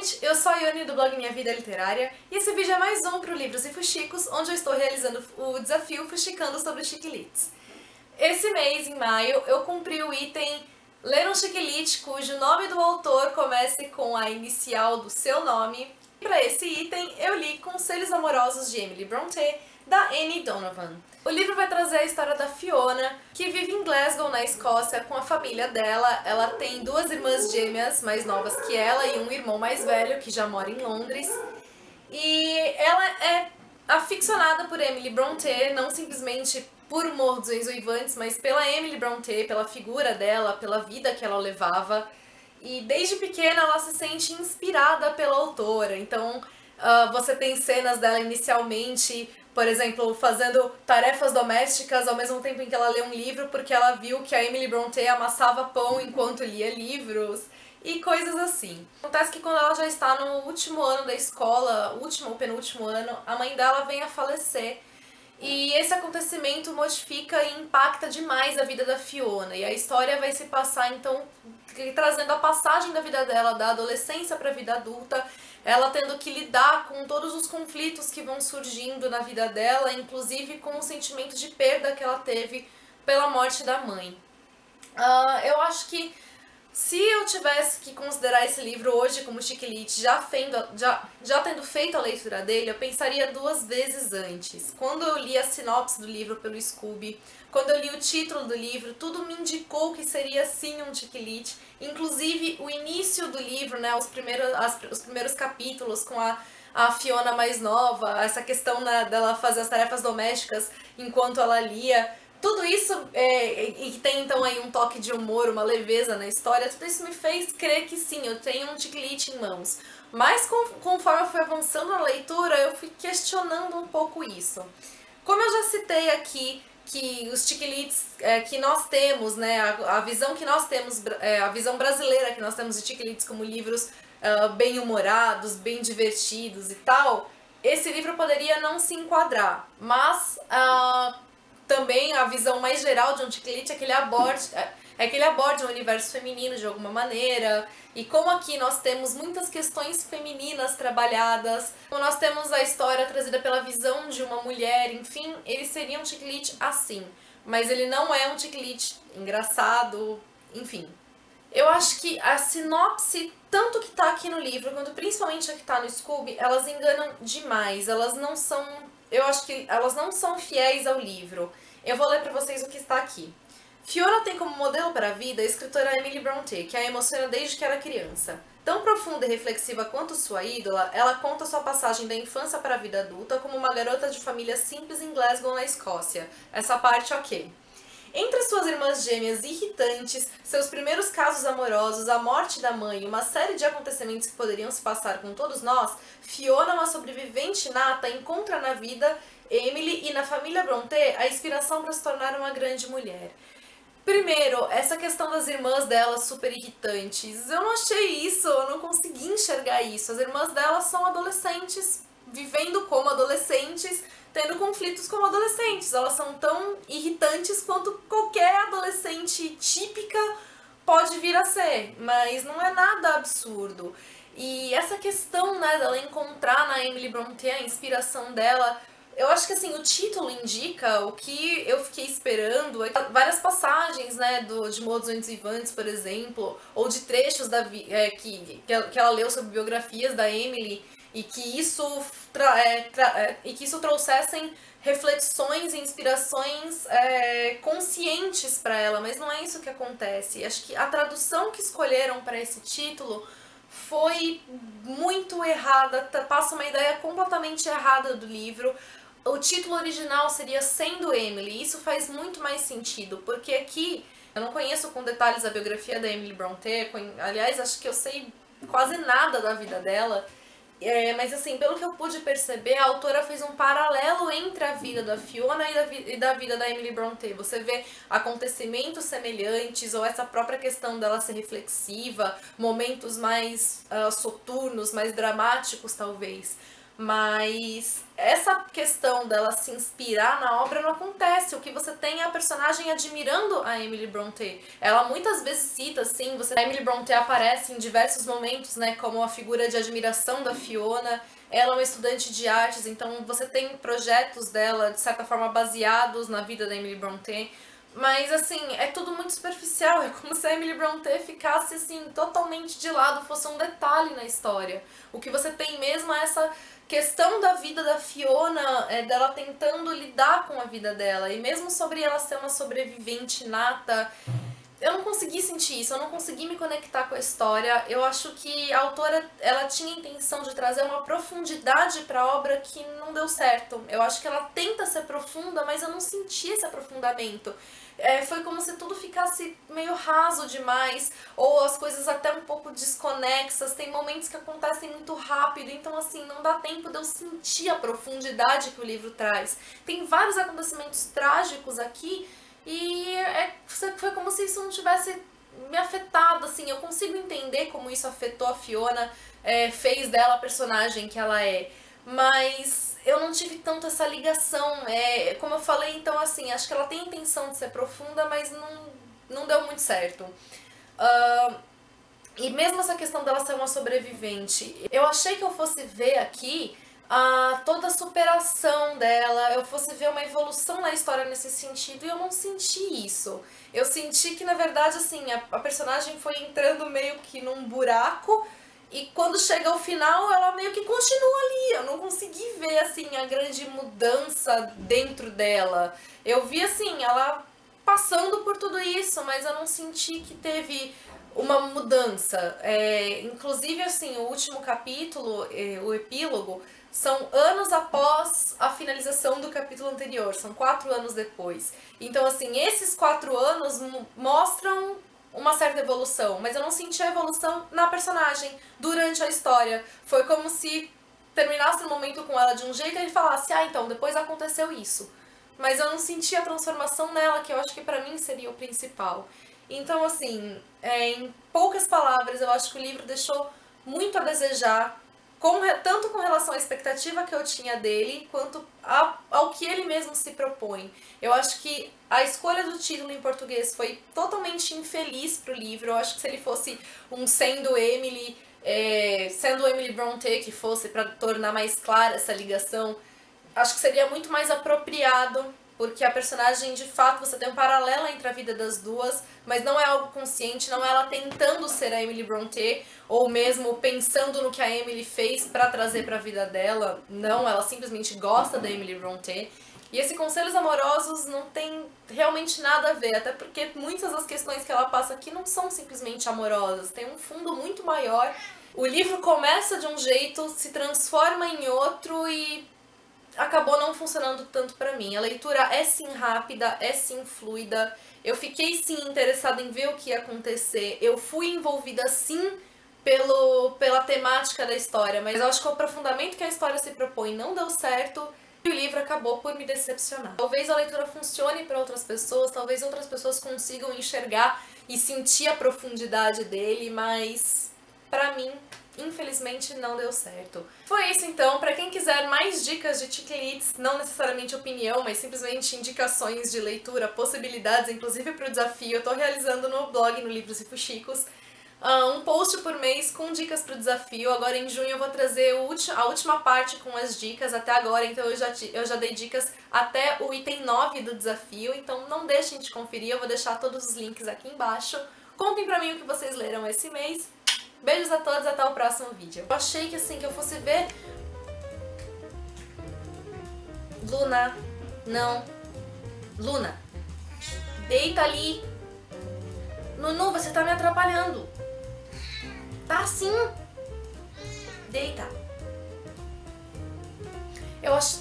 gente, eu sou a Ione do blog Minha Vida Literária e esse vídeo é mais um pro Livros e Fuxicos, onde eu estou realizando o desafio Fuxicando sobre Chiquilites. Esse mês, em maio, eu cumpri o item Ler um Chiquilite cujo nome do autor comece com a inicial do seu nome. Para esse item, eu li Conselhos Amorosos de Emily Brontë, da Annie Donovan. O livro vai trazer a história da Fiona, que vive em Glasgow, na Escócia, com a família dela. Ela tem duas irmãs gêmeas mais novas que ela e um irmão mais velho, que já mora em Londres. E ela é aficionada por Emily Brontë, não simplesmente por Mordos Uivantes, mas pela Emily Brontë, pela figura dela, pela vida que ela levava. E desde pequena ela se sente inspirada pela autora, então você tem cenas dela inicialmente, por exemplo, fazendo tarefas domésticas ao mesmo tempo em que ela lê um livro, porque ela viu que a Emily Brontë amassava pão enquanto lia livros, e coisas assim. Acontece que quando ela já está no último ano da escola, último ou penúltimo ano, a mãe dela vem a falecer. E esse acontecimento modifica e impacta demais a vida da Fiona. E a história vai se passar, então, trazendo a passagem da vida dela, da adolescência para a vida adulta, ela tendo que lidar com todos os conflitos que vão surgindo na vida dela, inclusive com o sentimento de perda que ela teve pela morte da mãe. Eu acho que se eu tivesse que considerar esse livro hoje como chiquilite, já tendo feito a leitura dele, eu pensaria duas vezes antes. Quando eu li a sinopse do livro pelo Scooby, quando eu li o título do livro, tudo me indicou que seria sim um chiquilite. Inclusive o início do livro, né, os primeiros capítulos com a Fiona mais nova, essa questão dela fazer as tarefas domésticas enquanto ela lia. Tudo isso, e tem então aí um toque de humor, uma leveza na história, tudo isso me fez crer que sim, eu tenho um chiquilite em mãos. Mas conforme eu fui avançando na leitura, eu fui questionando um pouco isso. Como eu já citei aqui, que os chiquilites que nós temos, né, a visão que nós temos, a visão brasileira que nós temos de chiquilites como livros bem-humorados, bem divertidos e tal, esse livro poderia não se enquadrar, mas também a visão mais geral de um chiquilite é que ele aborde o universo feminino de alguma maneira, e como aqui nós temos muitas questões femininas trabalhadas, como nós temos a história trazida pela visão de uma mulher, enfim, ele seria um chiquilite assim, mas ele não é um chiquilite engraçado, enfim. Eu acho que a sinopse, tanto que tá aqui no livro, quanto principalmente a que tá no Scooby, elas enganam demais, eu acho que elas não são fiéis ao livro. Eu vou ler pra vocês o que está aqui. Fiona tem como modelo para a vida a escritora Emily Brontë, que a emociona desde que era criança. Tão profunda e reflexiva quanto sua ídola, ela conta sua passagem da infância para a vida adulta como uma garota de família simples em Glasgow, na Escócia. Essa parte ok. Entre suas irmãs gêmeas irritantes, seus primeiros casos amorosos, a morte da mãe e uma série de acontecimentos que poderiam se passar com todos nós, Fiona, uma sobrevivente nata, encontra na vida Emily e na família Brontë a inspiração para se tornar uma grande mulher. Primeiro, essa questão das irmãs dela super irritantes, eu não achei isso, eu não consegui enxergar isso. As irmãs dela são adolescentes, vivendo como adolescentes, tendo conflitos como adolescentes. Elas são tão irritantes quanto qualquer adolescente típica pode vir a ser, mas não é nada absurdo. E essa questão, né, dela encontrar na Emily Brontë a inspiração dela, eu acho que assim, o título indica o que eu fiquei esperando, várias passagens, né, de Mordos Uivantes, por exemplo, ou de trechos que ela leu sobre biografias da Emily, e que isso trouxessem reflexões e inspirações conscientes para ela, mas não é isso que acontece. Acho que a tradução que escolheram para esse título foi muito errada, passa uma ideia completamente errada do livro. O título original seria Sendo Emily, e isso faz muito mais sentido, porque aqui eu não conheço com detalhes a biografia da Emily Brontë, aliás, acho que eu sei quase nada da vida dela. Mas assim, pelo que eu pude perceber, a autora fez um paralelo entre a vida da Fiona e da vida da Emily Brontë. Você vê acontecimentos semelhantes, ou essa própria questão dela ser reflexiva, momentos mais soturnos, mais dramáticos talvez. Mas essa questão dela se inspirar na obra não acontece. O que você tem é a personagem admirando a Emily Brontë. Ela muitas vezes cita, assim, a Emily Brontë aparece em diversos momentos, né, como a figura de admiração da Fiona. Ela é uma estudante de artes, então você tem projetos dela, de certa forma, baseados na vida da Emily Brontë. Mas, assim, é tudo muito superficial. É como se a Emily Brontë ficasse, assim, totalmente de lado, fosse um detalhe na história. O que você tem mesmo é essa questão da vida da Fiona, dela tentando lidar com a vida dela. E mesmo sobre ela ser uma sobrevivente nata, eu não consegui sentir isso, eu não consegui me conectar com a história. Eu acho que a autora, ela tinha a intenção de trazer uma profundidade para a obra que não deu certo. Eu acho que ela tenta ser profunda, mas eu não senti esse aprofundamento. Foi como se tudo ficasse meio raso demais, ou as coisas até um pouco desconexas. Tem momentos que acontecem muito rápido, então assim, não dá tempo de eu sentir a profundidade que o livro traz. Tem vários acontecimentos trágicos aqui, e foi como se isso não tivesse me afetado, assim. Eu consigo entender como isso afetou a Fiona, fez dela a personagem que ela é, mas eu não tive tanto essa ligação. Como eu falei, então assim, acho que ela tem a intenção de ser profunda, mas não deu muito certo. E mesmo essa questão dela ser uma sobrevivente, eu achei que eu fosse ver aqui toda a superação dela, eu fosse ver uma evolução na história nesse sentido, e eu não senti isso. Eu senti que, na verdade, assim, a personagem foi entrando meio que num buraco, e quando chega ao final, ela meio que continua ali. Eu não consegui ver, assim, a grande mudança dentro dela. Eu vi, assim, ela passando por tudo isso, mas eu não senti que teve uma mudança. Inclusive, assim, o último capítulo, o epílogo, são anos após a finalização do capítulo anterior, são 4 anos depois. Então, assim, esses 4 anos mostram uma certa evolução, mas eu não senti a evolução na personagem durante a história. Foi como se terminasse o momento com ela de um jeito e ele falasse, então, depois aconteceu isso. Mas eu não senti a transformação nela, que eu acho que pra mim seria o principal. Então, assim, em poucas palavras, eu acho que o livro deixou muito a desejar, tanto com relação à expectativa que eu tinha dele, quanto ao que ele mesmo se propõe. Eu acho que a escolha do título em português foi totalmente infeliz pro livro. Eu acho que se ele fosse sendo Emily Brontë, que fosse para tornar mais clara essa ligação, acho que seria muito mais apropriado, porque a personagem, de fato, você tem um paralelo entre a vida das duas, mas não é algo consciente, não é ela tentando ser a Emily Brontë, ou mesmo pensando no que a Emily fez pra trazer pra vida dela. Não, ela simplesmente gosta da Emily Brontë. E esse Conselhos Amorosos não tem realmente nada a ver, até porque muitas das questões que ela passa aqui não são simplesmente amorosas, tem um fundo muito maior. O livro começa de um jeito, se transforma em outro e acabou não funcionando tanto pra mim. A leitura é sim rápida, é sim fluida, eu fiquei sim interessada em ver o que ia acontecer, eu fui envolvida sim pela temática da história, mas eu acho que o aprofundamento que a história se propõe não deu certo e o livro acabou por me decepcionar. Talvez a leitura funcione para outras pessoas, talvez outras pessoas consigam enxergar e sentir a profundidade dele, mas pra mim, infelizmente, não deu certo. Foi isso então. Pra quem quiser mais dicas de Chick-Lit, não necessariamente opinião, mas simplesmente indicações de leitura, possibilidades, inclusive pro desafio, eu tô realizando no blog, no Livros e Fuxicos, um post por mês com dicas pro desafio. Agora em junho eu vou trazer a última parte com as dicas até agora, então eu já dei dicas até o item 9 do desafio, então não deixem de conferir, eu vou deixar todos os links aqui embaixo. Contem pra mim o que vocês leram esse mês. Beijos a todos, até o próximo vídeo. Eu achei que assim, que eu fosse ver... Luna, não. Luna, deita ali. Nunu, você tá me atrapalhando. Tá sim. Deita. Eu acho...